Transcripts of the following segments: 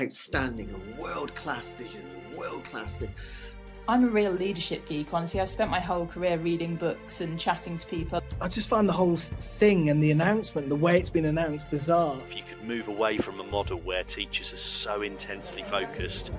outstanding, a world-class vision, a world-class this. I'm a real leadership geek, honestly. I've spent my whole career reading books and chatting to people. I just find the whole thing and the announcement, the way it's been announced, bizarre. If you could move away from a model where teachers are so intensely focused.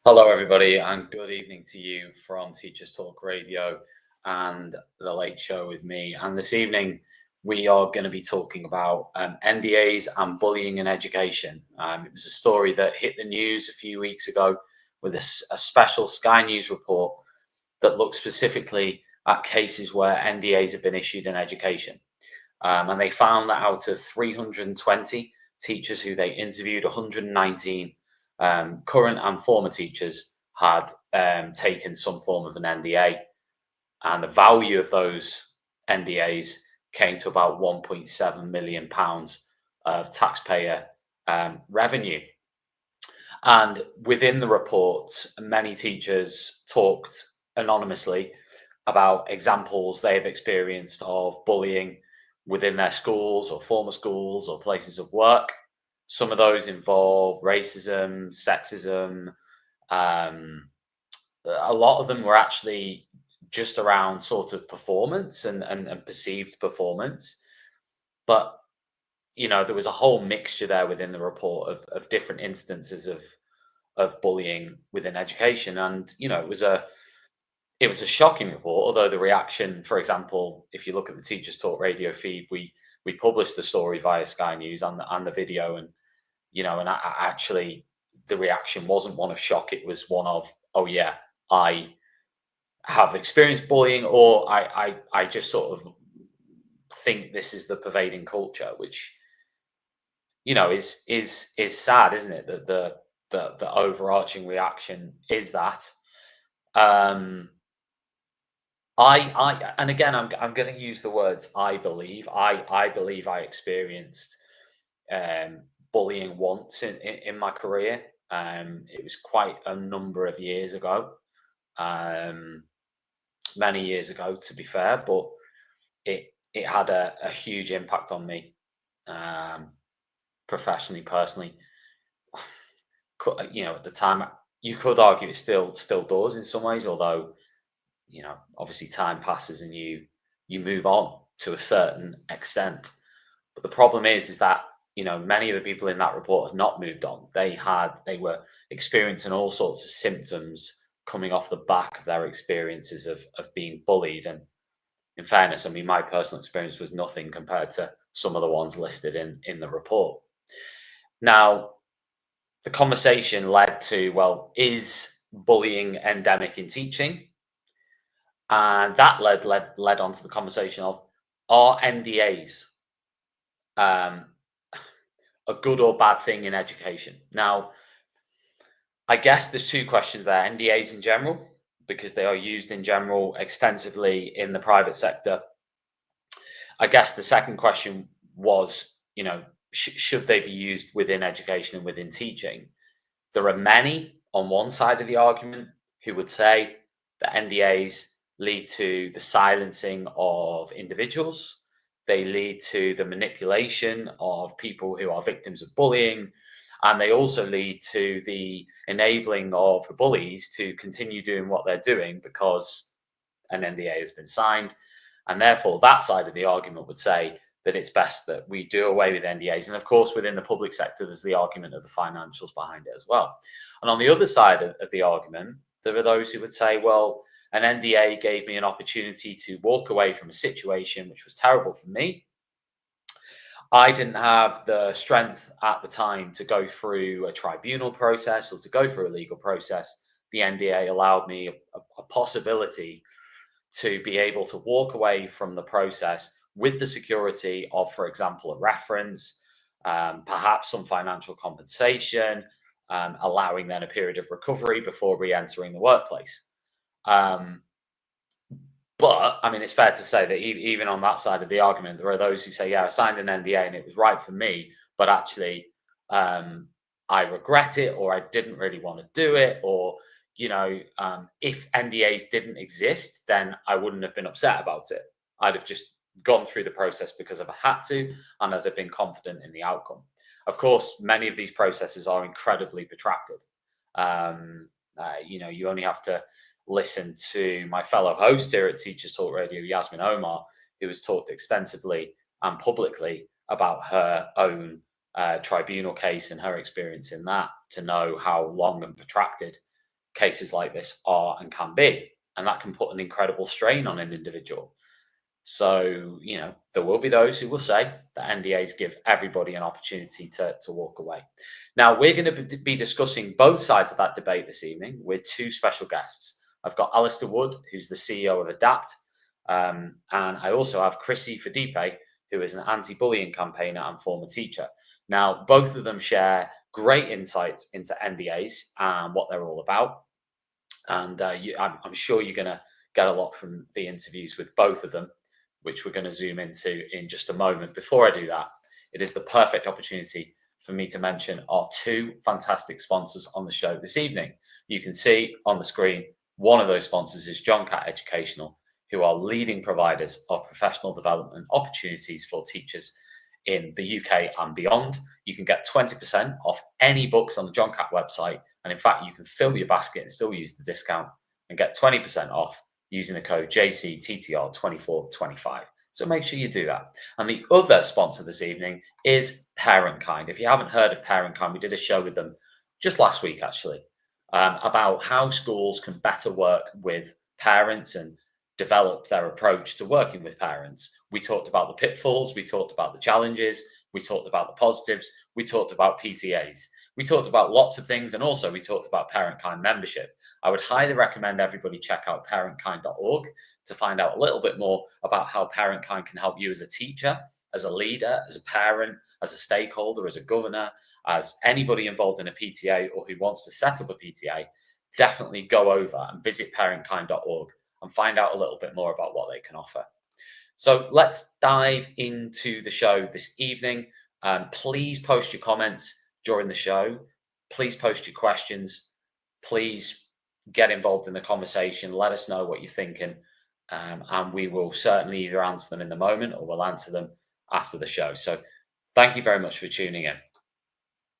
Hello everybody and good evening to you from Teachers Talk Radio and The Late Show with me. And this evening we are going to be talking about NDAs and bullying in education. It was a story that hit the news a few weeks ago with a special Sky News report that looked specifically at cases where NDAs have been issued in education. And they found that out of 320 teachers who they interviewed, 119 current and former teachers had taken some form of an NDA, and the value of those NDAs came to about £1.7 million of taxpayer revenue. And within the report, many teachers talked anonymously about examples they've experienced of bullying within their schools or former schools or places of work. Some of those involve racism, sexism. A lot of them were actually just around sort of performance and perceived performance. But, you know, there was a whole mixture there within the report of different instances of bullying within education. And, you know, it was a shocking report, although the reaction, for example, if you look at the Teachers Talk Radio feed, we published the story via Sky News and the video, and you know, and actually the reaction wasn't one of shock. It was one of, oh yeah, I have experienced bullying, or I just sort of think this is the pervading culture, which, you know, is sad, isn't it? That the overarching reaction is that. And again, I'm going to use the words I believe. I believe I experienced bullying once in my career. It was quite a number of years ago, many years ago, to be fair, but it had a huge impact on me, professionally, personally. You know, at the time, you could argue it still does in some ways, although, you know, obviously time passes and you move on to a certain extent. But the problem is that, you know, many of the people in that report had not moved on. They were experiencing all sorts of symptoms coming off the back of their experiences of being bullied. And in fairness, I mean, my personal experience was nothing compared to some of the ones listed in the report. Now, the conversation led to, well, is bullying endemic in teaching? And that led on to the conversation of, are NDAs a good or bad thing in education? Now, I guess there's two questions there. NDAs in general, because they are used in general extensively in the private sector. I guess the second question was, you know, should they be used within education and within teaching? There are many on one side of the argument who would say that NDAs lead to the silencing of individuals. They lead to the manipulation of people who are victims of bullying. And they also lead to the enabling of the bullies to continue doing what they're doing because an NDA has been signed. And therefore, that side of the argument would say that it's best that we do away with NDAs. And of course, within the public sector, there's the argument of the financials behind it as well. And on the other side of the argument, there are those who would say, well, an NDA gave me an opportunity to walk away from a situation which was terrible for me. I didn't have the strength at the time to go through a tribunal process or to go through a legal process. The NDA allowed me a possibility to be able to walk away from the process with the security of, for example, a reference, perhaps some financial compensation, allowing then a period of recovery before re-entering the workplace. But I mean, it's fair to say that even on that side of the argument, there are those who say, yeah, I signed an NDA and it was right for me, but actually I regret it, or I didn't really want to do it, or, if NDAs didn't exist, then I wouldn't have been upset about it. I'd have just gone through the process because I've had to, and I'd have been confident in the outcome. Of course, many of these processes are incredibly protracted. You only have to listen to my fellow host here at Teachers Talk Radio, Yasmin Omar, who has talked extensively and publicly about her own tribunal case and her experience in that, to know how long and protracted cases like this are and can be. And that can put an incredible strain on an individual. So, there will be those who will say that NDAs give everybody an opportunity to walk away. Now, we're going to be discussing both sides of that debate this evening with two special guests. I've got Alistair Wood, who's the CEO of Adapt, and I also have Chrissie Fadipe, who is an anti-bullying campaigner and former teacher. Now, both of them share great insights into NDAs and what they're all about. And I'm sure you're going to get a lot from the interviews with both of them, which we're going to zoom into in just a moment. Before I do that, it is the perfect opportunity for me to mention our two fantastic sponsors on the show this evening. You can see on the screen, one of those sponsors is John Catt Educational, who are leading providers of professional development opportunities for teachers in the UK and beyond. You can get 20% off any books on the John Catt website. And in fact, you can fill your basket and still use the discount and get 20% off using the code JCTTR2425. So make sure you do that. And the other sponsor this evening is Parentkind. If you haven't heard of Parentkind, we did a show with them just last week, actually, about how schools can better work with parents and develop their approach to working with parents. We talked about the pitfalls, we talked about the challenges, we talked about the positives, we talked about PTAs. We talked about lots of things, and also we talked about Parentkind membership. I would highly recommend everybody check out parentkind.org to find out a little bit more about how Parentkind can help you as a teacher, as a leader, as a parent, as a stakeholder, as a governor, as anybody involved in a PTA or who wants to set up a PTA. Definitely go over and visit parentkind.org and find out a little bit more about what they can offer. So let's dive into the show this evening. Please post your comments during the show. Please post your questions. Please get involved in the conversation. Let us know what you're thinking. And we will certainly either answer them in the moment or we'll answer them after the show. So thank you very much for tuning in.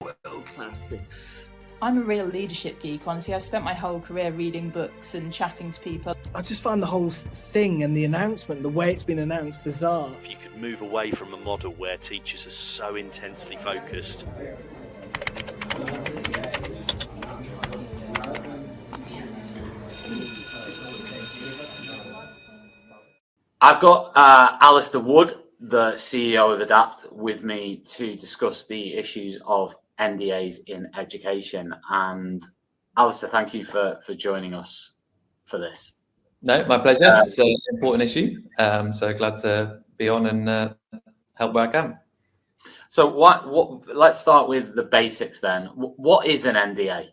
World class this. I'm a real leadership geek, honestly. I've spent my whole career reading books and chatting to people. I just find the whole thing and the announcement, the way it's been announced, bizarre. If you could move away from a model where teachers are so intensely focused. I've got Alistair Wood, the CEO of Adapt, with me to discuss the issues of NDAs in education. And Alistair, thank you for joining us for this. No, my pleasure. It's an important issue. So glad to be on and help where I can. So what? Let's start with the basics then. What is an NDA?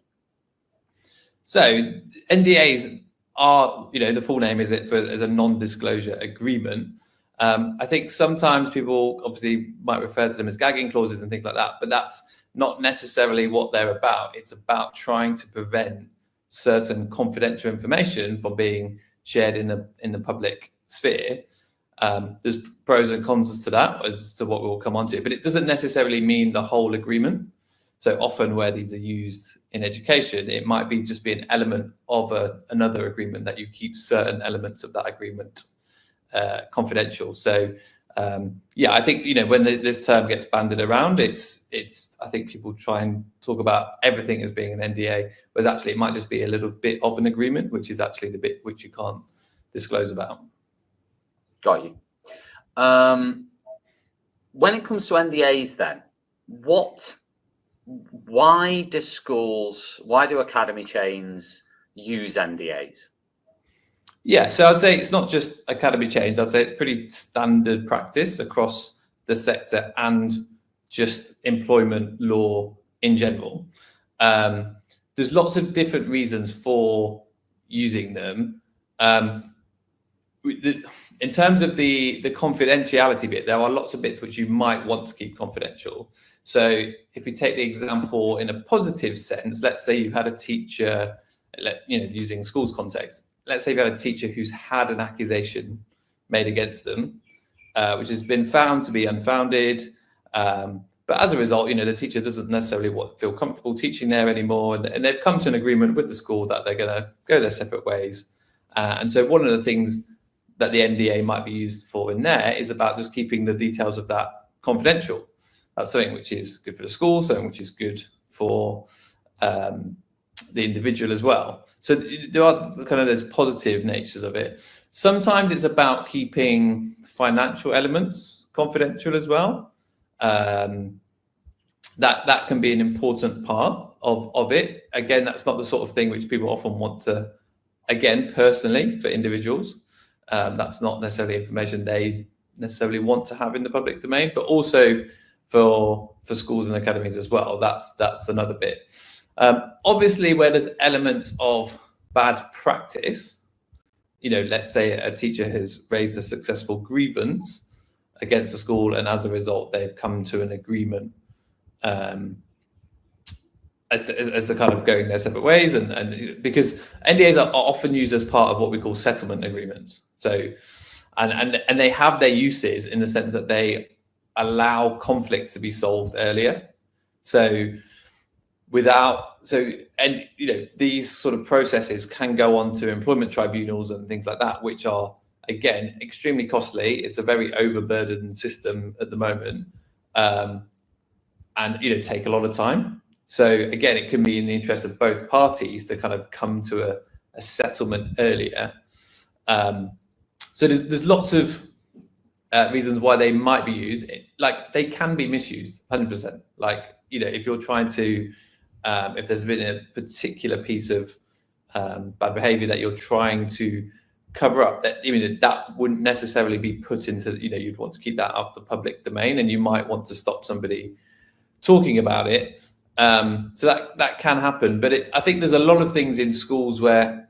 So NDAs are, the full name is as a non-disclosure agreement. I think sometimes people obviously might refer to them as gagging clauses and things like that, but that's not necessarily what they're about. It's about trying to prevent certain confidential information from being shared in the public sphere. There's pros and cons to that, as to what we'll come on to, but it doesn't necessarily mean the whole agreement. So often where these are used in education, it might be just be an element of another agreement that you keep certain elements of that agreement confidential. So I think when this term gets banded around, it's I think people try and talk about everything as being an NDA, whereas actually it might just be a little bit of an agreement, which is actually the bit which you can't disclose about. Got you. When it comes to NDAs, then why do academy chains use NDAs? Yeah, so I'd say it's not just academy chains. I'd say it's pretty standard practice across the sector and just employment law in general. There's lots of different reasons for using them. In terms of the confidentiality bit, there are lots of bits which you might want to keep confidential. So if we take the example in a positive sense, let's say you've had a teacher using schools context, let's say you had a teacher who's had an accusation made against them, which has been found to be unfounded. But as a result, the teacher doesn't necessarily feel comfortable teaching there anymore, and they've come to an agreement with the school that they're going to go their separate ways. And so one of the things that the NDA might be used for in there is about just keeping the details of that confidential. That's something which is good for the school, something which is good for the individual as well. So there are kind of those positive natures of it. Sometimes it's about keeping financial elements confidential as well. That can be an important part of it. Again, that's not the sort of thing which people often want to, again, personally for individuals. That's not necessarily information they necessarily want to have in the public domain, but also for schools and academies as well. That's another bit. Obviously, where there's elements of bad practice, let's say a teacher has raised a successful grievance against the school, and as a result, they've come to an agreement as they're kind of going their separate ways, and because NDAs are often used as part of what we call settlement agreements. So, and they have their uses in the sense that they allow conflict to be solved earlier. So these sort of processes can go on to employment tribunals and things like that, which are, again, extremely costly. It's a very overburdened system at the moment, and take a lot of time. So again, it can be in the interest of both parties to kind of come to a settlement earlier. So there's lots of reasons why they might be used. Like, they can be misused, 100%. Like, if you're trying to, if there's been a particular piece of bad behavior that you're trying to cover up, that that wouldn't necessarily be put into, you'd want to keep that out of the public domain, and you might want to stop somebody talking about it. So that can happen. But I think there's a lot of things in schools where,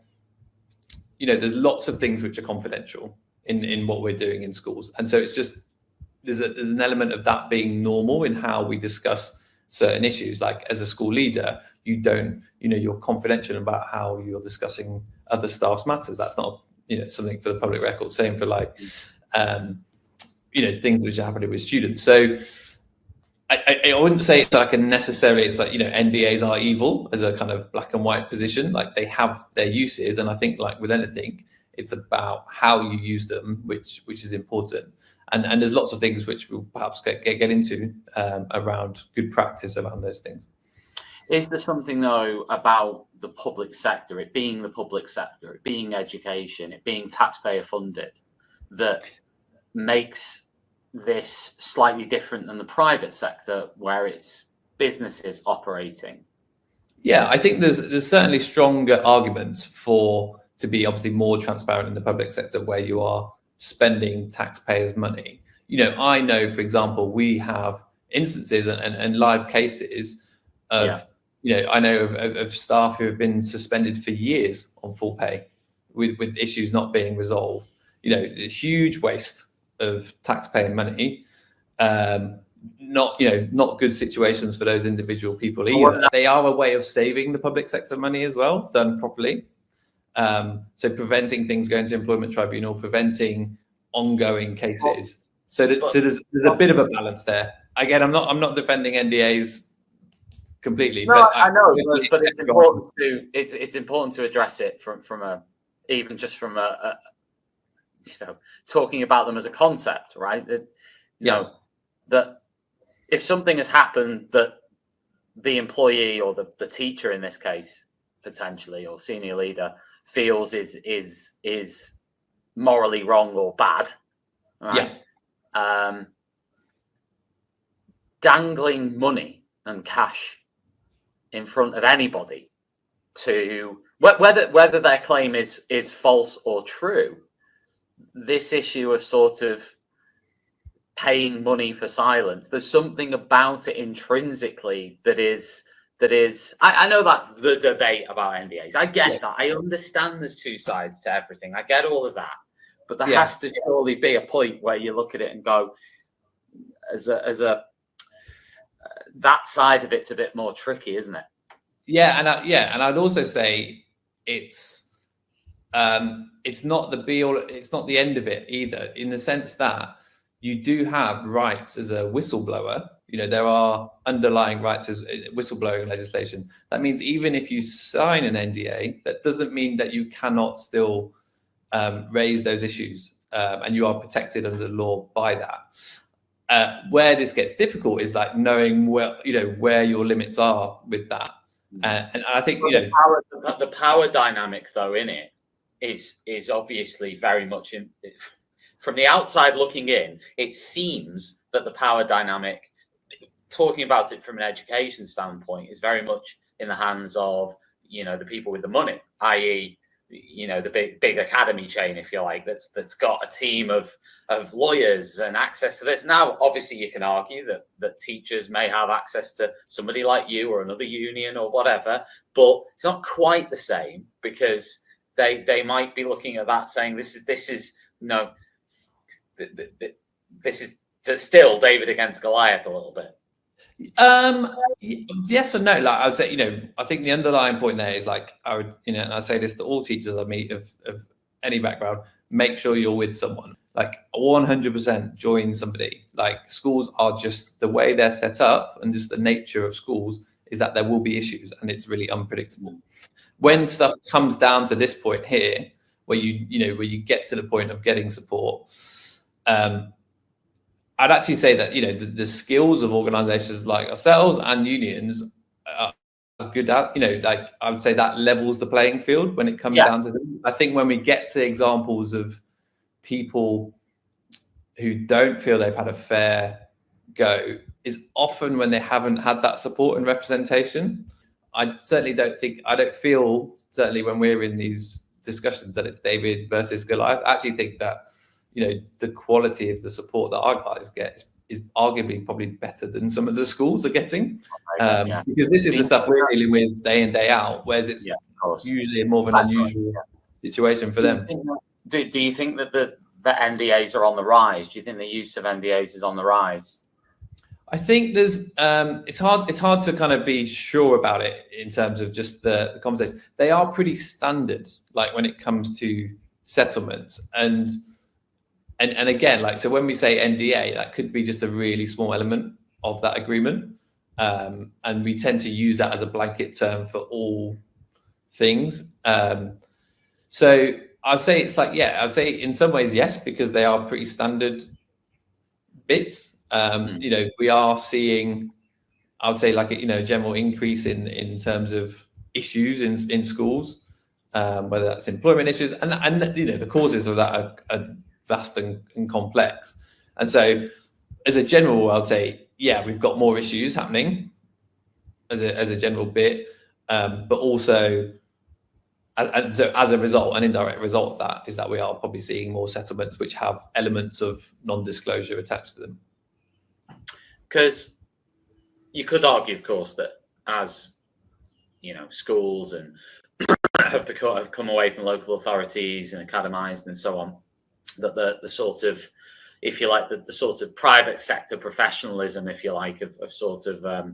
there's lots of things which are confidential in what we're doing in schools. And so it's just, there's an element of that being normal in how we discuss certain issues. Like, as a school leader, you're confidential about how you're discussing other staff's matters. That's not, something for the public record. Same for things which are happening with students. So I wouldn't say it's like NDAs are evil as a kind of black and white position. Like, they have their uses, and I think, like with anything, it's about how you use them, which is important. And there's lots of things which we'll perhaps get into around good practice around those things. Is there something, though, about the public sector, it being the public sector, it being education, it being taxpayer funded, that makes this slightly different than the private sector, where it's businesses operating? Yeah, I think there's certainly stronger arguments to be obviously more transparent in the public sector, where you are spending taxpayers' money. I know, for example, we have instances and live cases of, I know of staff who have been suspended for years on full pay with issues not being resolved. A huge waste of taxpayer money. Not good situations for those individual people either. They are a way of saving the public sector money as well, done properly. So preventing things going to employment tribunal, preventing ongoing cases. So there's a bit of a balance there. Again, I'm not defending NDAs completely. No, but I know, but it's important to address it from a talking about them as a concept, right? That if something has happened that the employee or the teacher in this case, potentially, or senior leader, feels is morally wrong or bad, right? Dangling money and cash in front of anybody to whether their claim is false or true, this issue of sort of paying money for silence, there's something about it intrinsically that is I know that's the debate about NDAs. I get that. I understand there's two sides to everything. I get all of that. But there has to surely be a point where you look at it and go, that side of it's a bit more tricky, isn't it? And I'd also say, it's not the be all, it's not the end of it either, in the sense that you do have rights as a whistleblower. You know, there are underlying rights as whistleblowing legislation. That means even if you sign an NDA, that doesn't mean that you cannot still raise those issues, and you are protected under the law by that. Where this gets difficult is like knowing where your limits are with that. And I think the power dynamic though in it is obviously very much in. From the outside looking in, it seems that the power dynamic, talking about it from an education standpoint, is very much in the hands of, the people with the money, i.e., the big academy chain, if you like, that's got a team of lawyers and access to this. Now, obviously, you can argue that teachers may have access to somebody like you or another union or whatever, but it's not quite the same, because they might be looking at that saying this is still David against Goliath a little bit. Yes or no. Like I would say, I think the underlying point there is like, I would, and I say this to all teachers I meet of any background: make sure you're with someone. Like 100% join somebody. Like schools are just the way they're set up, and just the nature of schools is that there will be issues, and it's really unpredictable. When stuff comes down to this point here, where you get to the point of getting support, I'd actually say that the skills of organisations like ourselves and unions are good at. Like I would say that levels the playing field when it comes down to them. I think when we get to examples of people who don't feel they've had a fair go, is often when they haven't had that support and representation. I don't feel certainly when we're in these discussions that it's David versus Goliath. I actually think that the quality of the support that our guys get is arguably probably better than some of the schools are getting, because this is the stuff we're dealing with day in, day out, whereas it's usually more of an unusual situation for them. Do you think that the NDAs are on the rise? Do you think the use of NDAs is on the rise? I think there's it's hard to kind of be sure about it in terms of just the conversation. They are pretty standard, like when it comes to settlements, and again, like, so when we say NDA, that could be just a really small element of that agreement, and we tend to use that as a blanket term for all things. So I'd say it's like, I'd say in some ways yes, because they are pretty standard bits. We are seeing, I would say, like a general increase in terms of issues in schools, whether that's employment issues, and the causes of that are vast and complex. And so as a general, I would say, we've got more issues happening as a general bit, but also so as a result, an indirect result of that is that we are probably seeing more settlements which have elements of non-disclosure attached to them. Because you could argue, of course, that as schools and have come away from local authorities and academized and so on, that the sort of, if you like, the sort of private sector professionalism, if you like, of sort of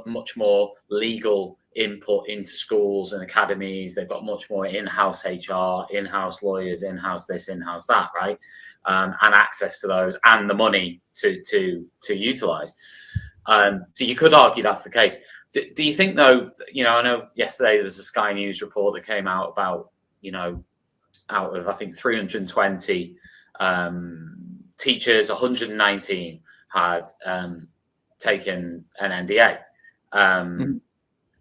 much more legal input into schools and academies. They've got much more in-house HR, in-house lawyers, in-house this, in-house that, right? And access to those and the money to utilize. So you could argue that's the case. Do you think, though, I know yesterday there was a Sky News report that came out about, out of, I think, 320 teachers, 119 had taken an NDA.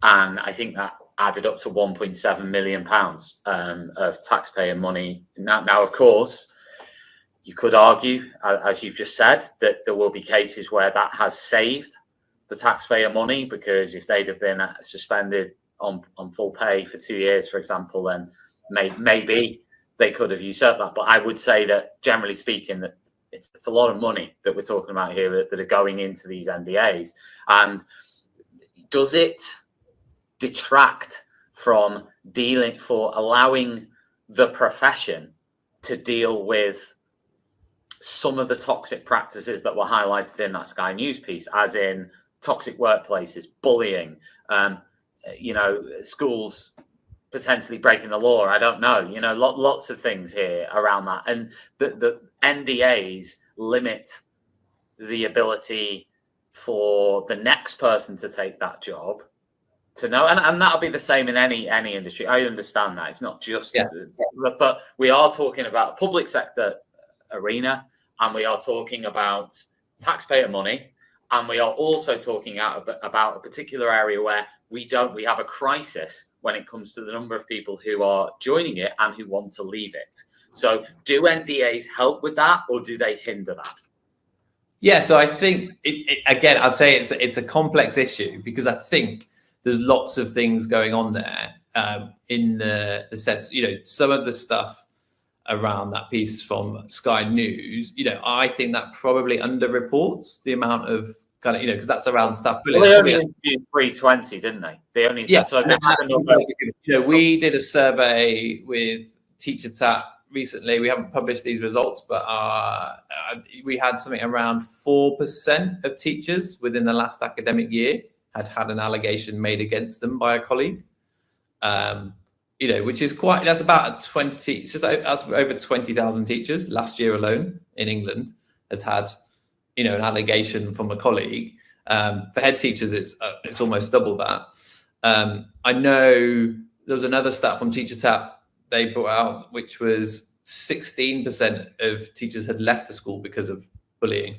And I think that added up to £1.7 million of taxpayer money. Now, of course, you could argue, as you've just said, that there will be cases where that has saved the taxpayer money, because if they'd have been suspended on full pay for 2 years, for example, then maybe they could have usurped that. But I would say that, generally speaking, that it's a lot of money that we're talking about here that are going into these NDAs. And does it detract from allowing the profession to deal with some of the toxic practices that were highlighted in that Sky News piece, as in toxic workplaces, bullying, schools potentially breaking the law. I don't know. You know, lots of things here around that, and the NDAs limit the ability for the next person to take that job to know, and that'll be the same in any industry. I understand that it's not just, but we are talking about a public sector arena, and we are talking about taxpayer money, and we are also talking about a particular area where we have a crisis when it comes to the number of people who are joining it and who want to leave it. So do NDAs help with that, or do they hinder that? Yeah, so I think again, I'd say it's a complex issue, because I think there's lots of things going on there, in the sense, you know, some of the stuff around that piece from Sky News, you know, I think that probably underreports the amount of kind of, you know, because that's around staff bullying. Well, they only interviewed 320, didn't they? They only, yeah. So they had a number. You know, we did a survey with Teacher Tap recently. We haven't published these results, but we had something around 4% of teachers within the last academic year had an allegation made against them by a colleague. You know, which is quite, that's about 20, it's just that's over 20,000 teachers last year alone in England has had, you know, an allegation from a colleague. For head teachers, it's almost double that. I know there was another stat from Teacher Tap they brought out, which was 16% of teachers had left the school because of bullying.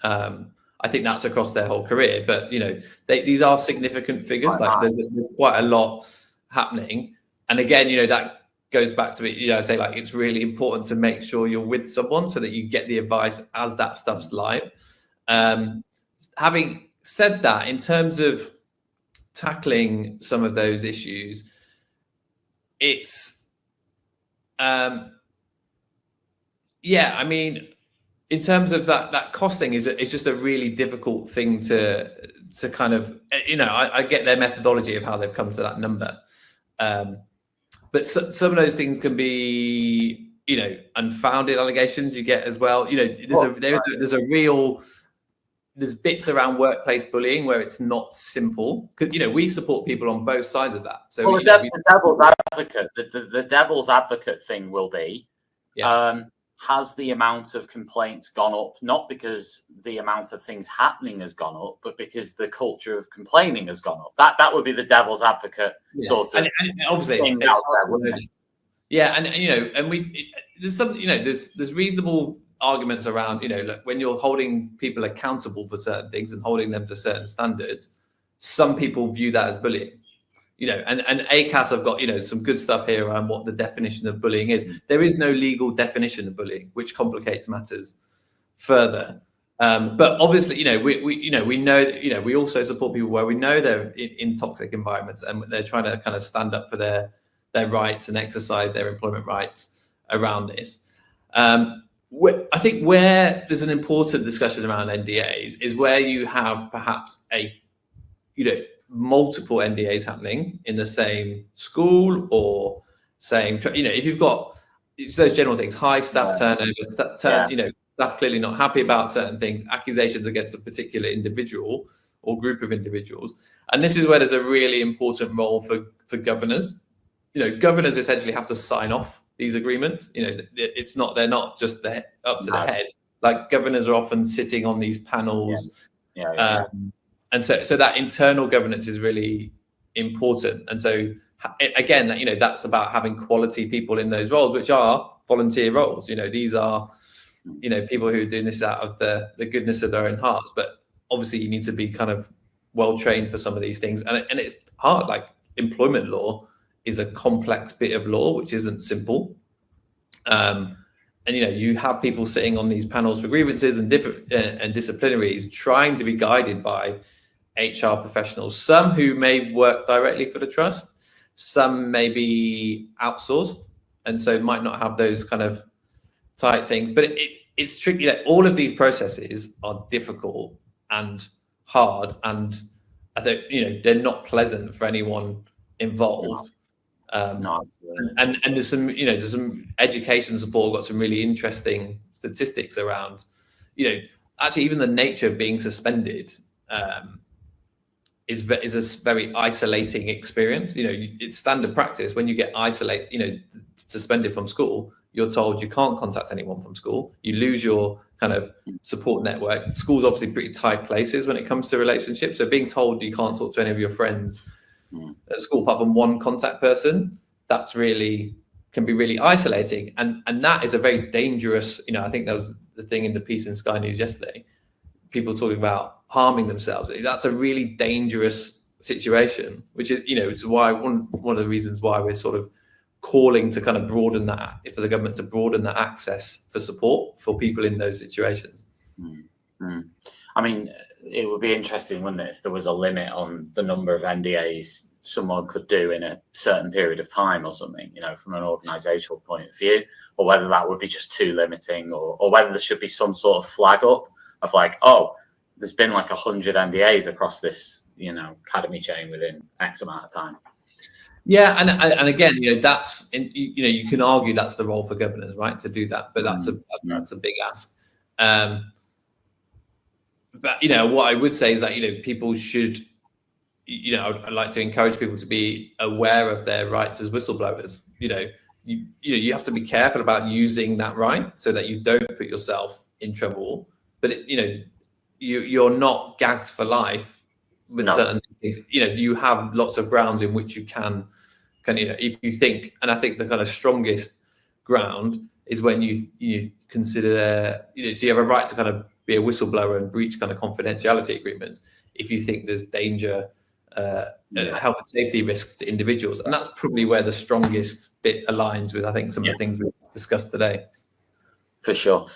I think that's across their whole career, but you know, these are significant figures. Like there's quite a lot happening, and again, you know, that goes back to it. You know, I say like it's really important to make sure you're with someone so that you get the advice as that stuff's live. Having said that, in terms of tackling some of those issues, it's yeah, I mean, in terms of that cost thing, it's just a really difficult thing to kind of, you know, I get their methodology of how they've come to that number. But some of those things can be, you know, unfounded allegations you get as well. You know, there's bits around workplace bullying where it's not simple, because, you know, we support people on both sides of that. So well, the devil's advocate thing will be, has the amount of complaints gone up, not because the amount of things happening has gone up, but because the culture of complaining has gone up? That would be the devil's advocate sort of. And obviously, it's hard to know. Yeah, and you know, and there's some, you know, there's reasonable arguments around, you know, look, when you're holding people accountable for certain things and holding them to certain standards, some people view that as bullying. You know, and ACAS have got, you know, some good stuff here around what the definition of bullying is. There is no legal definition of bullying, which complicates matters further. But obviously, you know, we know that, you know, we also support people where we know they're in toxic environments and they're trying to kind of stand up for their rights and exercise their employment rights around this. I think where there's an important discussion around NDAs is where you have perhaps multiple NDAs happening in the same school or same, you know, if you've got those general things, high staff turnover, you know, staff clearly not happy about certain things, accusations against a particular individual or group of individuals. And this is where there's a really important role for governors. You know, governors essentially have to sign off these agreements. You know, it's not, they're not just up to the head. Like governors are often sitting on these panels. And so that internal governance is really important. And so again, you know, that's about having quality people in those roles, which are volunteer roles. You know, these are, you know, people who are doing this out of the goodness of their own hearts. But obviously you need to be kind of well trained for some of these things. And it's hard. Like employment law is a complex bit of law, which isn't simple. And, you know, you have people sitting on these panels for grievances and different and disciplinaries trying to be guided by HR professionals, some who may work directly for the trust, some may be outsourced, and so might not have those kind of tight things. But it's tricky. That all of these processes are difficult and hard, and you know, they're not pleasant for anyone involved. And there's some, you know, there's some education support. Got some really interesting statistics around, you know, actually even the nature of being suspended. is a very isolating experience. You know, it's standard practice when you get isolated, you know, suspended from school, you're told you can't contact anyone from school. You lose your kind of support network. School's obviously pretty tight places when it comes to relationships. So being told you can't talk to any of your friends at school apart from one contact person, that's really can be really isolating. And that is a very dangerous, you know, I think that was the thing in the piece in Sky News yesterday, people talking about harming themselves. That's a really dangerous situation, which is, you know, it's why one of the reasons why we're sort of calling to kind of broaden that, for the government to broaden that access for support for people in those situations. I mean, it would be interesting, wouldn't it, if there was a limit on the number of NDAs someone could do in a certain period of time or something, you know, from an organisational point of view, or whether that would be just too limiting, or whether there should be some sort of flag up of like, oh, there's been like 100 NDAs across this, you know, academy chain within X amount of time. Yeah, and again, you know, that's you know, you can argue that's the role for governors, right, to do that, but that's a big ask. But you know, what I would say is that, you know, people should, you know, I'd like to encourage people to be aware of their rights as whistleblowers. You know, you have to be careful about using that right so that you don't put yourself in trouble. But you know, you're not gagged for life with certain things. You know, you have lots of grounds in which you can, you know, if you think, and I think the kind of strongest ground is when you consider, you know, so you have a right to kind of be a whistleblower and breach kind of confidentiality agreements if you think there's danger, health and safety risks to individuals. And that's probably where the strongest bit aligns with, I think, some of the things we've discussed today. For sure.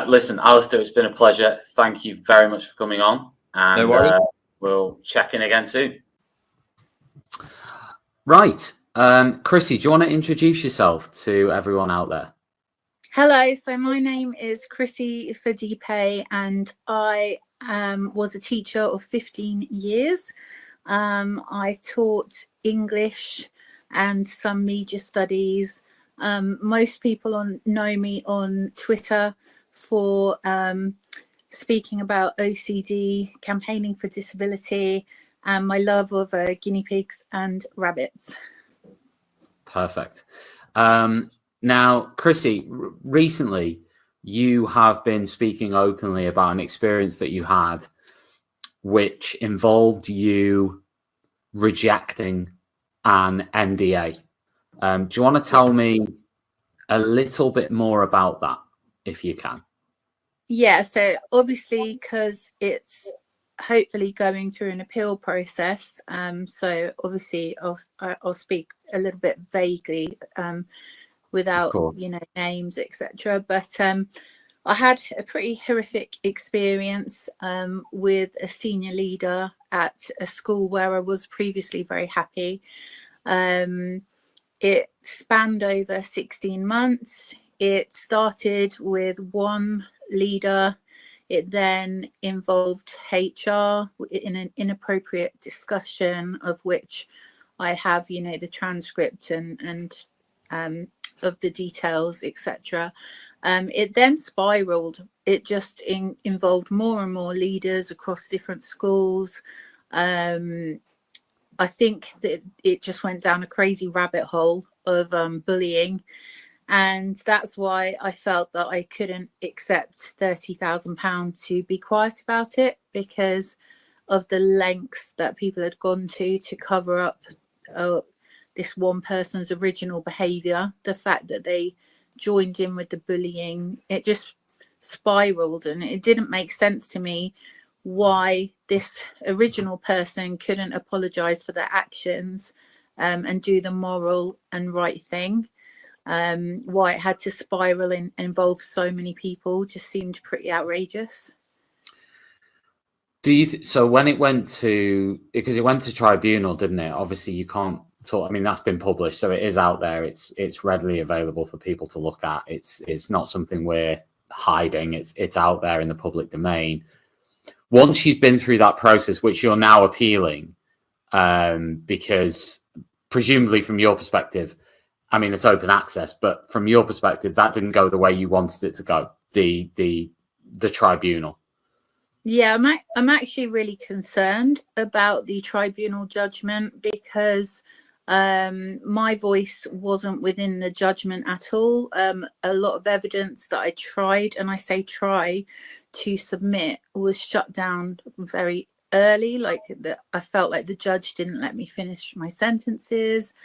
Listen, Alistair, it's been a pleasure. Thank you very much for coming on. And no worries. We'll check in again soon. Right. Chrissie, do you want to introduce yourself to everyone out there? Hello, so my name is Chrissie Fadipe, and I was a teacher of 15 years. I taught English and some media studies. Most people know me on Twitter for speaking about OCD, campaigning for disability, and my love of guinea pigs and rabbits. Perfect. Now, Chrissie, recently you have been speaking openly about an experience that you had which involved you rejecting an NDA. Do you want to tell me a little bit more about that, if you can? Yeah, so obviously, because it's hopefully going through an appeal process, so obviously I'll speak a little bit vaguely without, you know, names, etc. But I had a pretty horrific experience with a senior leader at a school where I was previously very happy. It spanned over 16 months. It started with one leader. It then involved HR in an inappropriate discussion, of which I have, you know, the transcript and of the details, etc. It then spiraled. It just involved more and more leaders across different schools. I think that it just went down a crazy rabbit hole of bullying. And that's why I felt that I couldn't accept £30,000 to be quiet about it, because of the lengths that people had gone to cover up this one person's original behaviour. The fact that they joined in with the bullying, it just spiraled, and it didn't make sense to me why this original person couldn't apologise for their actions and do the moral and right thing. Why it had to spiral and involve so many people just seemed pretty outrageous. Do you so when it went to, because it went to tribunal, didn't it? Obviously you can't talk, I mean, that's been published, so it is out there. It's readily available for people to look at. It's not something we're hiding. It's out there in the public domain. Once you've been through that process, which you're now appealing, because presumably from your perspective, I mean, it's open access, but from your perspective, that didn't go the way you wanted it to go, the tribunal. Yeah, I'm actually really concerned about the tribunal judgment because my voice wasn't within the judgment at all. A lot of evidence that I tried, and I say try, to submit was shut down very early. Like I felt like the judge didn't let me finish my sentences.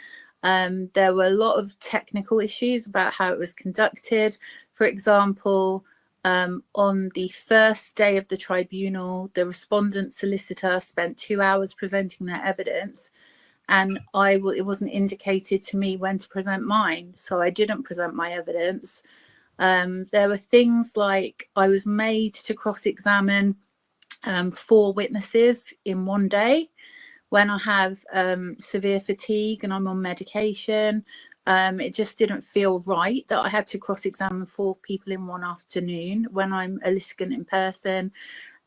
There were a lot of technical issues about how it was conducted. For example, on the first day of the tribunal, the respondent solicitor spent 2 hours presenting their evidence, and it wasn't indicated to me when to present mine, so I didn't present my evidence. There were things like I was made to cross-examine 4 witnesses in one day when I have severe fatigue and I'm on medication. It just didn't feel right that I had to cross-examine 4 people in one afternoon when I'm a litigant in person.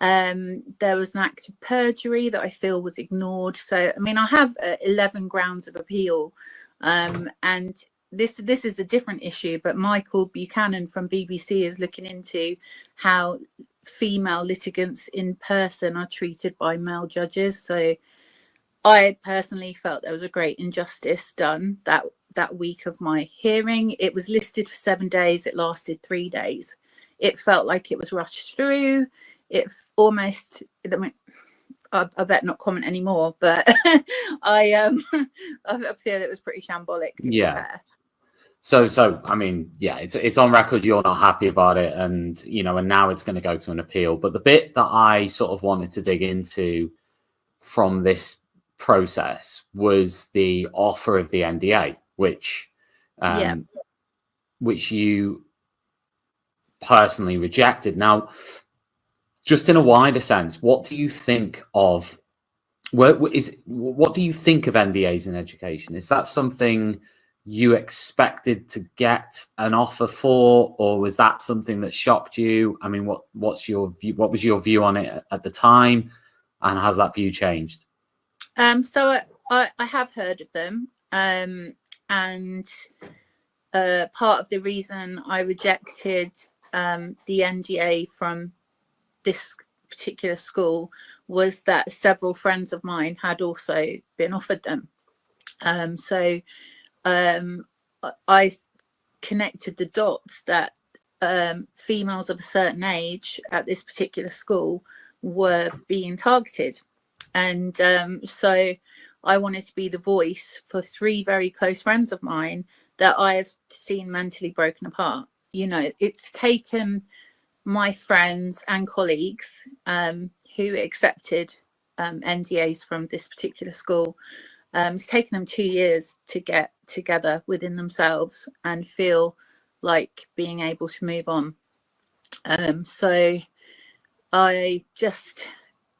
There was an act of perjury that I feel was ignored. So, I mean, I have 11 grounds of appeal, and this is a different issue, but Michael Buchanan from BBC is looking into how female litigants in person are treated by male judges. So I personally felt there was a great injustice done that week of my hearing. It was listed for 7 days. It lasted 3 days. It felt like it was rushed through. It almost, I mean, I better not comment anymore, but I feel it was pretty shambolic to prepare. So I mean, yeah, it's on record you're not happy about it, and and now it's going to go to an appeal. But the bit that I sort of wanted to dig into from this process was the offer of the NDA, which you personally rejected. Now, just in a wider sense, what do you think of what do you think of NDAs in education? Is that something you expected to get an offer for, or was that something that shocked you? I mean, what's your view? What was your view on it at the time, and has that view changed? So I have heard of them, and part of the reason I rejected the NDA from this particular school was that several friends of mine had also been offered them. So I connected the dots that females of a certain age at this particular school were being targeted. And so I wanted to be the voice for 3 very close friends of mine that I have seen mentally broken apart. It's taken my friends and colleagues who accepted NDAs from this particular school. It's taken them 2 years to get together within themselves and feel like being able to move on. So I just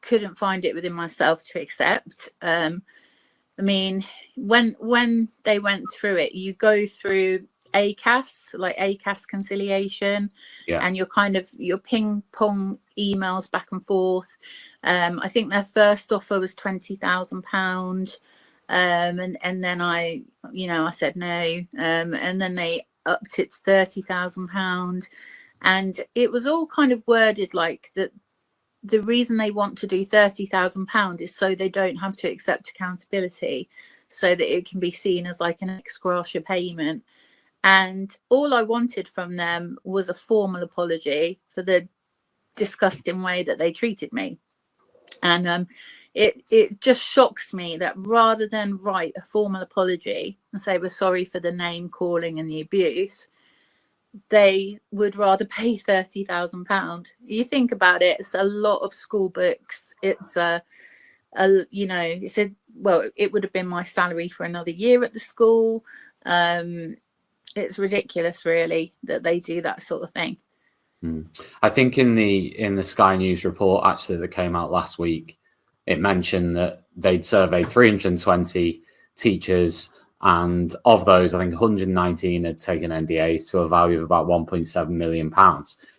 couldn't find it within myself to accept. I mean, when they went through it, you go through ACAS, like ACAS conciliation, and you're ping pong emails back and forth. I think their first offer was £20,000, and then I said no, and then they upped it to £30,000, and it was all kind of worded like that. The reason they want to do £30,000 is so they don't have to accept accountability, so that it can be seen as like an ex gratia payment. And all I wanted from them was a formal apology for the disgusting way that they treated me. And it just shocks me that rather than write a formal apology and say we're sorry for the name calling and the abuse, they would rather pay £30,000. You think about it, it's a lot of school books. It's it would have been my salary for another year at the school. It's ridiculous, really, that they do that sort of thing. I think in the Sky News report actually that came out last week, it mentioned that they'd surveyed 320 teachers, and of those, I think 119 had taken NDAs to a value of about £1.7 million.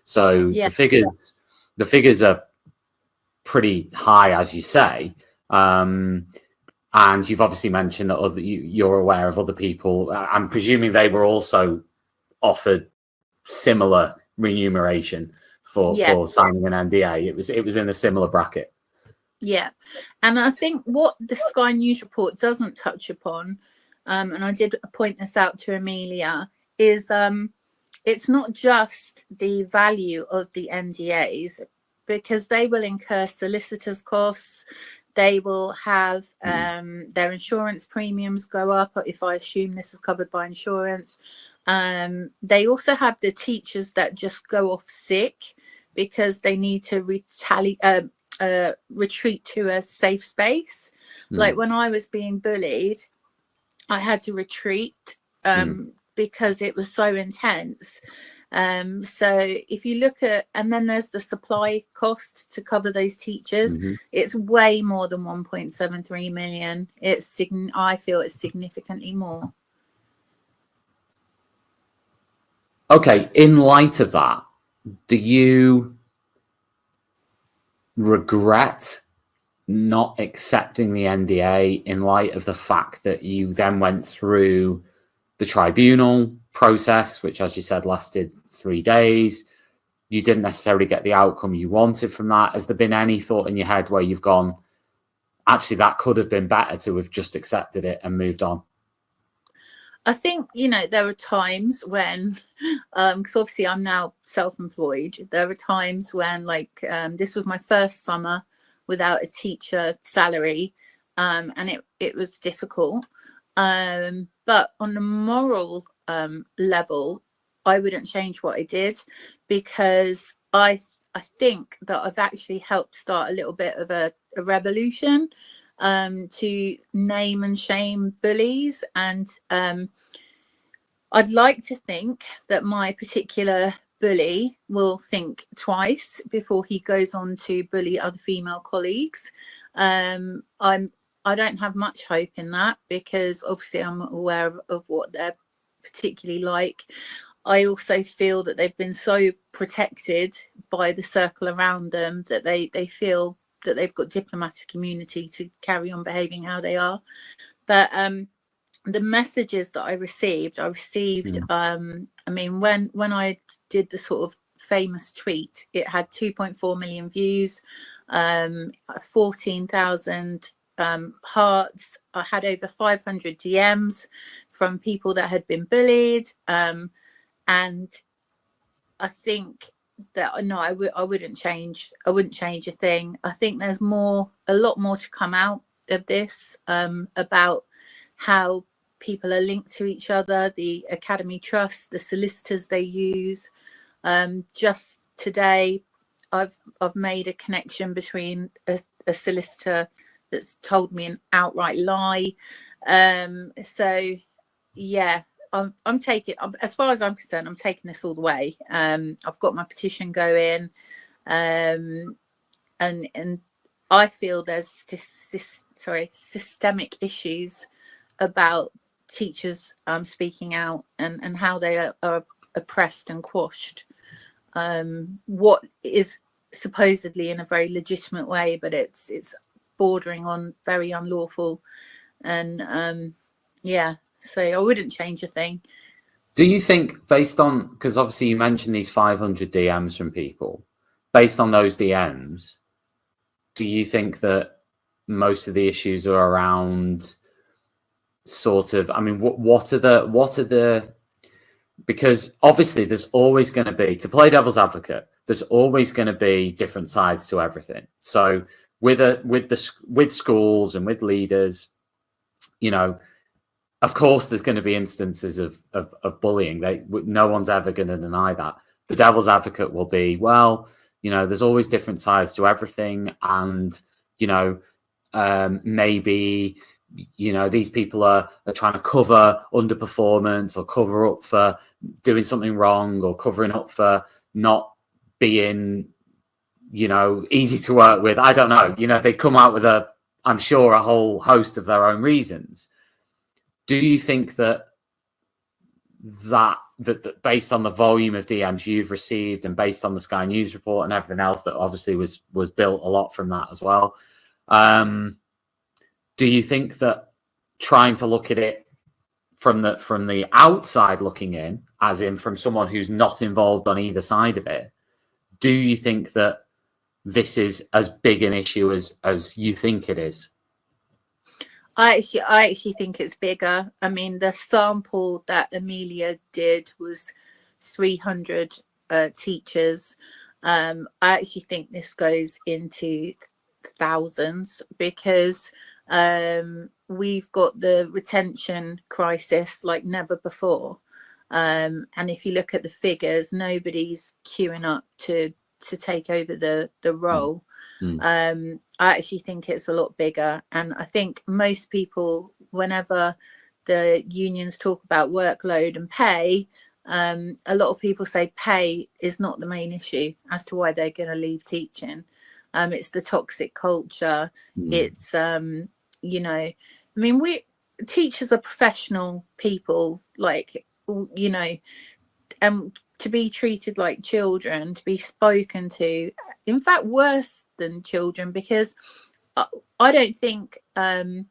So the figures are pretty high, as you say. And you've obviously mentioned that you're aware of other people. I'm presuming they were also offered similar remuneration for Yes. signing an NDA. It was in a similar bracket. Yeah, and I think what the Sky News report doesn't touch upon, and I did point this out to Amelia, is it's not just the value of the NDAs, because they will incur solicitors' costs. They will have their insurance premiums go up, if I assume this is covered by insurance. They also have the teachers that just go off sick because they need to retreat to a safe space. Like when I was being bullied, I had to retreat because it was so intense. So if you look at, and then there's the supply cost to cover those teachers, it's way more than 1.73 million. I feel it's significantly more. Okay, in light of that, do you regret not accepting the NDA in light of the fact that you then went through the tribunal process, which, as you said, lasted 3 days? You didn't necessarily get the outcome you wanted from that. Has there been any thought in your head where you've gone, actually, that could have been better to have just accepted it and moved on? I think, there are times when, because obviously I'm now self-employed, there are times when, this was my first summer without a teacher salary, and it was difficult. But on the moral level, I wouldn't change what I did, because I think that I've actually helped start a little bit of a revolution to name and shame bullies. And I'd like to think that my particular bully will think twice before he goes on to bully other female colleagues. I don't have much hope in that, because obviously I'm aware of what they're particularly like. I also feel that they've been so protected by the circle around them that they feel that they've got diplomatic immunity to carry on behaving how they are. But the messages that I received, I mean, when I did the sort of famous tweet, it had 2.4 million views, 14,000 hearts. I had over 500 DMs from people that had been bullied, and I think that I wouldn't change a thing. I think there's a lot more to come out of this, about how people are linked to each other, the Academy Trust, the solicitors they use. Just today, I've made a connection between a solicitor that's told me an outright lie. So yeah, I'm taking, as far as I'm concerned, I'm taking this all the way. I've got my petition going, and I feel there's systemic issues about teachers speaking out and how they are oppressed and quashed. What is supposedly in a very legitimate way, but it's bordering on very unlawful. And yeah, so I wouldn't change a thing. Do you think, based on, because obviously you mentioned these 500 DMs from people, based on those DMs, do you think that most of the issues are around sort of, I mean, what are the, because obviously there's always going to be, to play devil's advocate, there's always going to be different sides to everything. So with schools and with leaders, of course there's going to be instances of bullying. No one's ever going to deny that. The devil's advocate will be, well, there's always different sides to everything, and maybe these people are trying to cover underperformance, or cover up for doing something wrong, or covering up for not being easy to work with. I don't know. They come out with I'm sure a whole host of their own reasons. Do you think that based on the volume of DMs you've received, and based on the Sky News report and everything else that obviously was built a lot from that as well, do you think that trying to look at it from the outside looking in, as in from someone who's not involved on either side of it, do you think that this is as big an issue as you think it is? I actually think it's bigger. I mean, the sample that Amelia did was 300 teachers. I actually think this goes into thousands, because we've got the retention crisis like never before. And if you look at the figures, nobody's queuing up to take over the role. I actually think it's a lot bigger, and I think most people, whenever the unions talk about workload and pay, a lot of people say pay is not the main issue as to why they're going to leave teaching. It's the toxic culture. It's you know, I mean, teachers are professional people, like, you know, and to be treated like children, to be spoken to, in fact worse than children, because I don't think the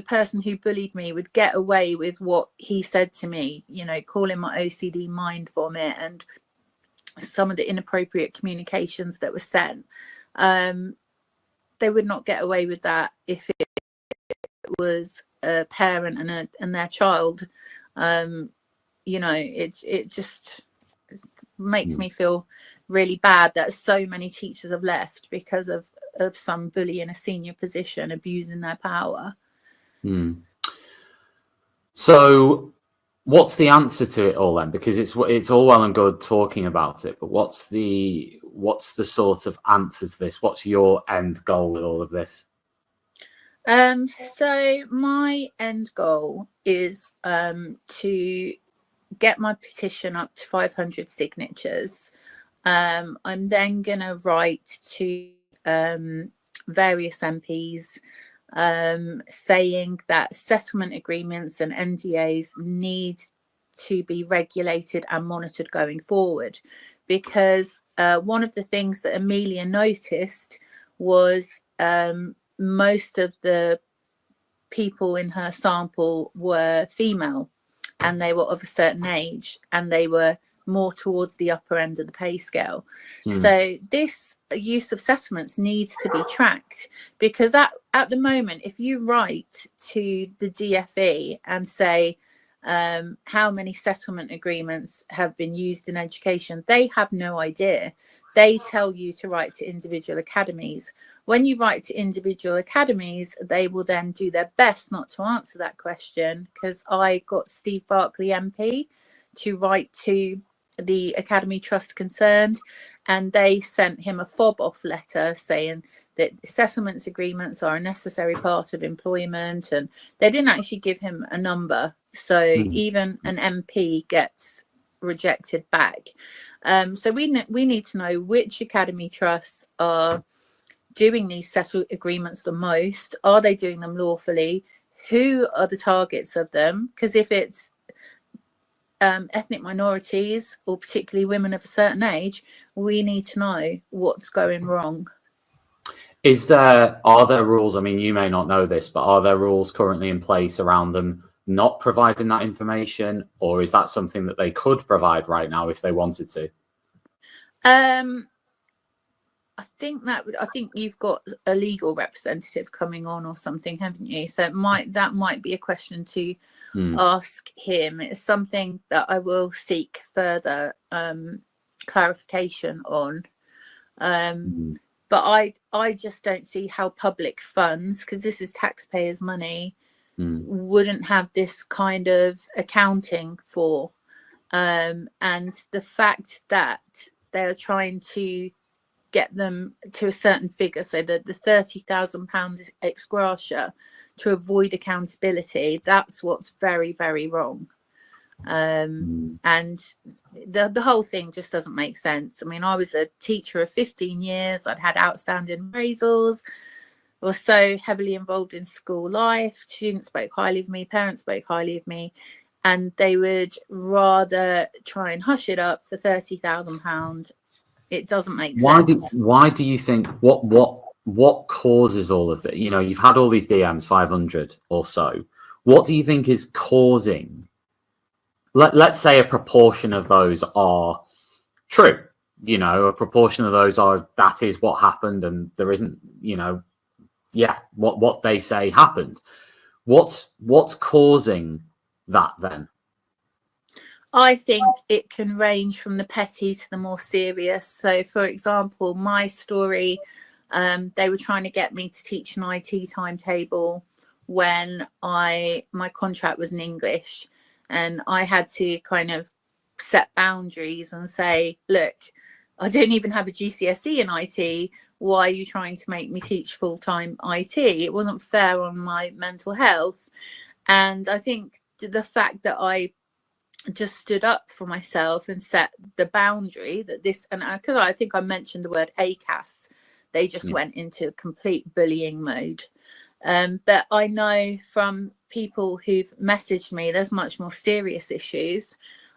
person who bullied me would get away with what he said to me, you know, calling my OCD mind vomit and some of the inappropriate communications that were sent. They would not get away with that if it was a parent and their child. You know, it just makes me feel really bad that so many teachers have left because of some bully in a senior position abusing their power. So what's the answer to it all then? Because it's all well and good talking about it, but what's the sort of answer to this? What's your end goal with all of this? So my end goal is to get my petition up to 500 signatures. I'm then going to write to various MPs saying that settlement agreements and NDAs need to be regulated and monitored going forward, because one of the things that Amelia noticed was most of the people in her sample were female, and they were of a certain age, and they were more towards the upper end of the pay scale. So this use of settlements needs to be tracked, because at the moment, if you write to the DFE and say how many settlement agreements have been used in education, they have no idea. They tell you to write to individual academies. When you write to individual academies, they will then do their best not to answer that question, because I got Steve Barclay MP to write to the Academy Trust concerned, and they sent him a fob off letter saying that settlements agreements are a necessary part of employment, and they didn't actually give him a number. So even an MP gets rejected back. So we need to know which Academy Trusts are doing these settled agreements the most. Are they doing them lawfully? Who are the targets of them? Because if it's ethnic minorities, or particularly women of a certain age, we need to know what's going wrong. Are there rules? I mean, you may not know this, but are there rules currently in place around them not providing that information, or is that something that they could provide right now if they wanted to? I think you've got a legal representative coming on or something, haven't you? So that might be a question to ask him. It's something that I will seek further clarification on. But I just don't see how public funds, because this is taxpayers' money, wouldn't have this kind of accounting for. And the fact that they're trying to get them to a certain figure, so that the £30,000 ex gratia, to avoid accountability, that's what's very, very wrong. And the whole thing just doesn't make sense. I mean, I was a teacher of 15 years. I'd had outstanding appraisals, was so heavily involved in school life. Students spoke highly of me, parents spoke highly of me, and they would rather try and hush it up for £30,000. It doesn't make sense. Why do you think, what causes all of that? You know, you've had all these DMs, 500 or so. What do you think is causing? Let's say a proportion of those are true. you know, a proportion of those are that is what happened, and there isn't, you know, what they say happened. What's causing that then? I think it can range from the petty to the more serious. So, for example, my story, they were trying to get me to teach an IT timetable when my contract was in English, and I had to kind of set boundaries and say, look, I don't even have a GCSE in IT. Why are you trying to make me teach full-time IT? It wasn't fair on my mental health. And I think the fact that I just stood up for myself and set the boundary that this, and because I think I mentioned the word ACAS, they just went into complete bullying mode. But I know from people who've messaged me, there's much more serious issues.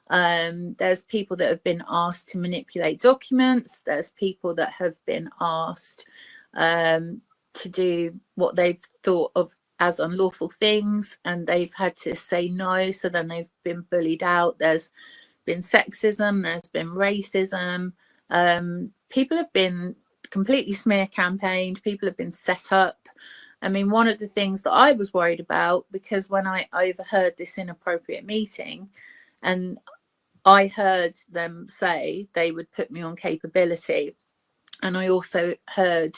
There's people that have been asked to manipulate documents. There's people that have been asked to do what they've thought of as unlawful things, and they've had to say no, so then they've been bullied out. There's been sexism, there's been racism. People have been completely smear campaigned, people have been set up. I mean, one of the things that I was worried about, because when I overheard this inappropriate meeting, and I heard them say they would put me on capability, and I also heard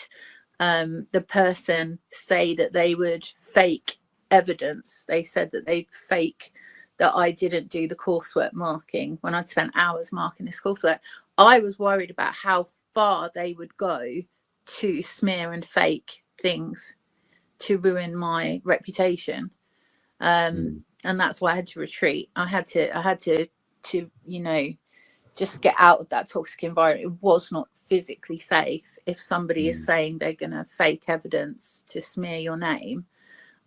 the person say that they would fake evidence. They said that they'd fake that I didn't do the coursework marking when I'd spent hours marking this coursework. I was worried about how far they would go to smear and fake things to ruin my reputation. And that's why I had to retreat. I had to, you know, just get out of that toxic environment. It was not physically safe if somebody is saying they're going to fake evidence to smear your name.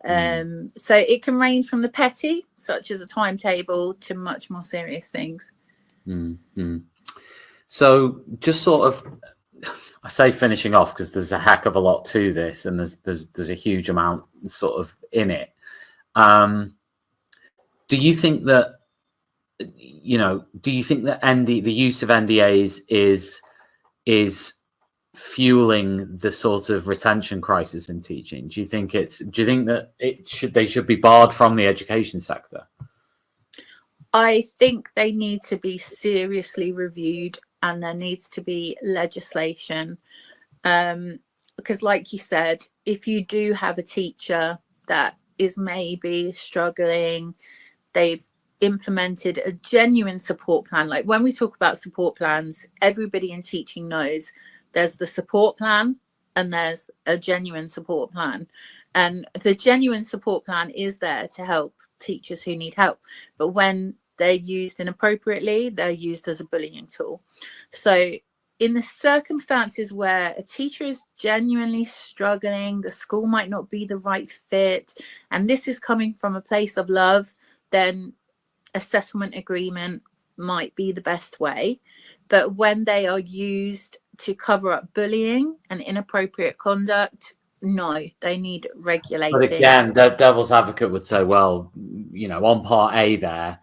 So it can range from the petty, such as a timetable, to much more serious things. So just sort of, I say finishing off because there's a heck of a lot to this, and there's a huge amount sort of in it. Do you think that, you know, the use of NDAs is fueling the sort of retention crisis in teaching? Do you think that they should be barred from the education sector? I think they need to be seriously reviewed, and there needs to be legislation. Because like you said, if you do have a teacher that is maybe struggling, they've implemented a genuine support plan. Like when we talk about support plans, everybody in teaching knows there's the support plan and there's a genuine support plan. And the genuine support plan is there to help teachers who need help. But when they're used inappropriately, they're used as a bullying tool. So in the circumstances where a teacher is genuinely struggling, the school might not be the right fit, and this is coming from a place of love, then a settlement agreement might be the best way. But when they are used to cover up bullying and inappropriate conduct, no, they need regulating. But again, the devil's advocate would say, well, you know, on part A there,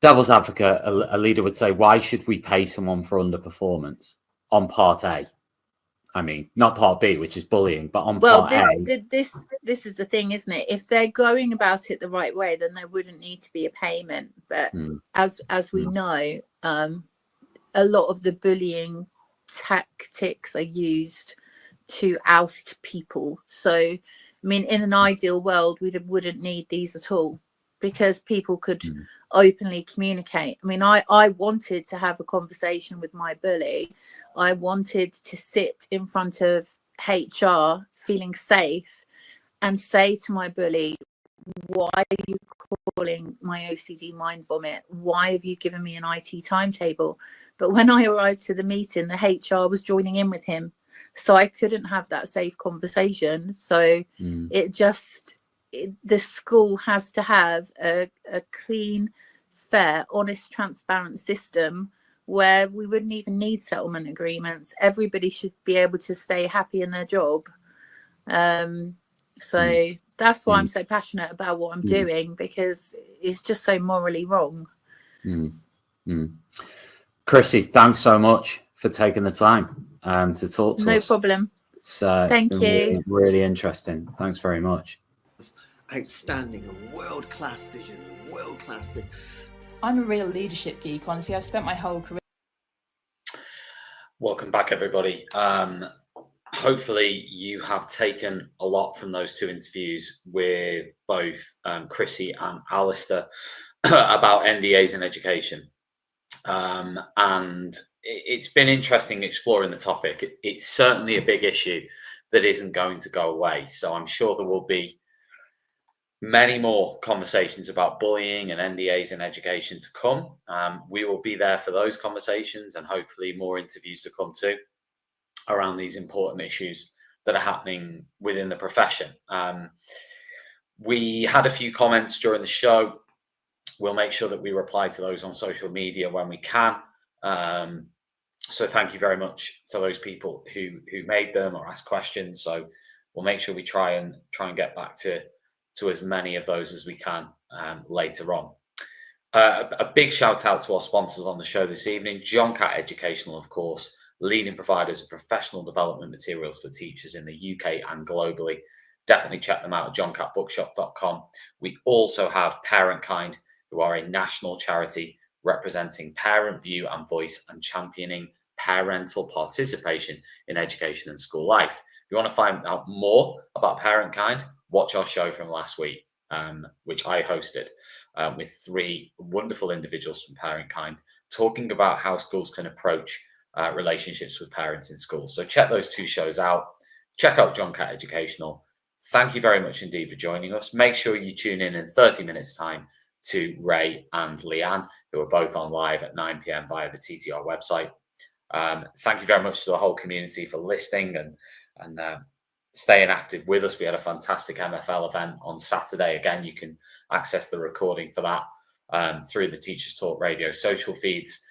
devil's advocate, a leader would say, why should we pay someone for underperformance on part A? I mean, not part B, which is bullying, but on part A. This is the thing, isn't it? If they're going about it the right way, then there wouldn't need to be a payment. But as we know, a lot of the bullying tactics are used to oust people. So, I mean, in an ideal world, we wouldn't need these at all, because people could openly communicate. I mean, I wanted to have a conversation with my bully. I wanted to sit in front of HR feeling safe and say to my bully, why are you calling my OCD mind vomit? Why have you given me an IT timetable? But when I arrived to the meeting, the HR was joining in with him. So I couldn't have that safe conversation. So the school has to have a clean, fair, honest, transparent system where we wouldn't even need settlement agreements. Everybody should be able to stay happy in their job. So that's why I'm so passionate about what I'm doing, because it's just so morally wrong. Chrissie, thanks so much for taking the time to talk to No us. problem. Thank you. Really, really interesting. Thanks very much. Outstanding and world-class vision and world-class this. I'm a real leadership geek, honestly. I've spent my whole career. Welcome back, everybody. Hopefully you have taken a lot from those two interviews with both Chrissie and Alistair about NDAs in education. And it's been interesting exploring the topic. It's certainly a big issue that isn't going to go away. So I'm sure there will be many more conversations about bullying and NDAs in education to come. We will be there for those conversations and hopefully more interviews to come too around these important issues that are happening within the profession. We had a few comments during the show. We'll make sure that we reply to those on social media when we can. So thank you very much to those people who made them or asked questions. So we'll make sure we try and get back to as many of those as we can later on. A big shout out to our sponsors on the show this evening. John Catt Educational, of course, leading providers of professional development materials for teachers in the UK and globally. Definitely check them out at johncattbookshop.com. We also have Parentkind, who are a national charity representing parent view and voice and championing parental participation in education and school life. If you want to find out more about Parentkind, watch our show from last week, which I hosted with three wonderful individuals from Parentkind talking about how schools can approach relationships with parents in schools. So check those two shows out. Check out John Catt Educational. Thank you very much indeed for joining us. Make sure you tune in 30 minutes time to Ray and Leanne, who are both on live at 9 p.m. via the TTR website. Thank you very much to the whole community for listening and staying active with us. We had a fantastic MFL event on Saturday. Again, you can access the recording for that through the Teachers Talk Radio social feeds.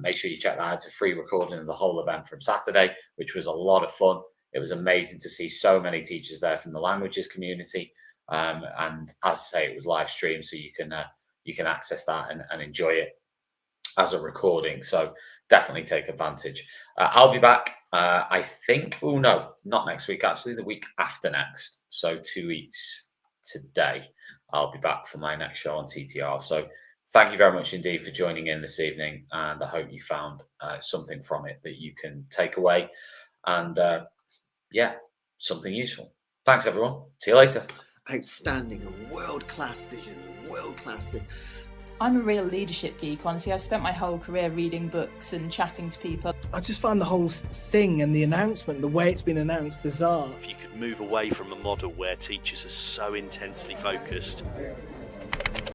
Make sure you check that out. It's a free recording of the whole event from Saturday, which was a lot of fun. It was amazing to see so many teachers there from the languages community. And as I say, it was live streamed, so you can access that and enjoy it as a recording. So definitely take advantage. I'll be back. I think, oh no, not next week, actually, the week after next. So 2 weeks today, I'll be back for my next show on TTR. So thank you very much indeed for joining in this evening. And I hope you found something from it that you can take away. And yeah, something useful. Thanks, everyone. See you later. Outstanding and world-class vision and world-class this. I'm a real leadership geek, honestly. I've spent my whole career reading books and chatting to people. I just find the whole thing and the announcement, the way it's been announced, bizarre. If you could move away from a model where teachers are so intensely focused